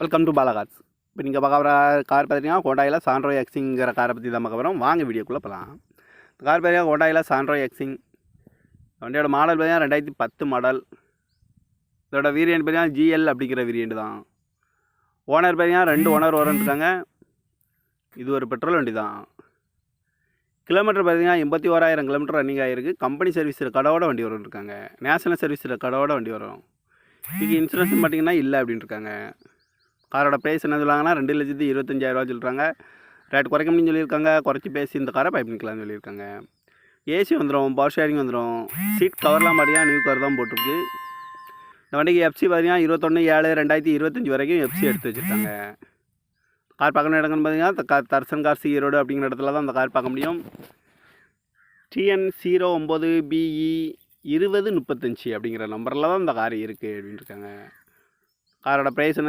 Welcome to Bala cars. இப்போ நீங்கள் பார்க்க போகிற கார் பார்த்தீங்கன்னா ஹோண்டாயில் சாண்ட்ரோ எக்ஸிங்கிற காரை பற்றி தான் பார்க்க போகிறோம். வாங்க வீடியோக்குள்ளே போகலாம். கார் பார்த்தீங்கன்னா ஹோண்டாயில் சாண்ட்ரோ எக்ஸிங். வண்டியோட மாடல் பார்த்தீங்கன்னா 2010 மாடல். இதோட வேரியன்ட் பார்த்தீங்கன்னா ஜிஎல் அப்படிங்கிற வேரியன்ட் தான். ஓனர் பார்த்தீங்கன்னா 2 ஓனர் வரன்ட்ருக்காங்க. இது ஒரு பெட்ரோல் வண்டி தான். கிலோமீட்டர் பார்த்தீங்கன்னா 81,000 கிலோமீட்டர் ரன்னிங் ஆகிருக்கு. கம்பெனி சர்வீஸில் கடவோட வண்டி வரும்ன்ருக்காங்க. நேஷனல் சர்வீஸில் கடவோட வண்டி வரும். இதுக்கு இன்சூரன்ஸ் பார்த்தீங்கன்னா இல்லை அப்படின்னு இருக்காங்க. காரோட ப்ரைஸ் என்ன சொல்லுவாங்கன்னா 2,25,000 சொல்கிறாங்க. ரேட் குறைக்க முடியும்னு சொல்லியிருக்காங்க. குறைச்சி பேசி இந்த காரை பை பண்ணிக்கலாம்னு சொல்லியிருக்காங்க. ஏசி வந்துடும், பவர் ஷேரிங் வந்துடும். சீட் கவர்லாம் பார்த்தீங்கன்னா நியூ கவர் தான் போட்டிருக்கு. இந்த வண்டிக்கு எஃப்சி பார்த்தீங்கன்னா 21/7/2025 வரைக்கும் எஃப்சி எடுத்து வச்சுருக்காங்க. கார் பார்க்கணும் இடங்கன்னு பார்த்தீங்கன்னா தர்சன் கார்ஸ் ஈரோடு அப்படிங்கிற இடத்துல தான் அந்த கார் பார்க்க முடியும். TN09BE 2035 அப்படிங்கிற நம்பரில் தான் இந்த கார் இருக்குது அப்படின்னு இருக்காங்க. காரோட ப்ரைஸ் என்ன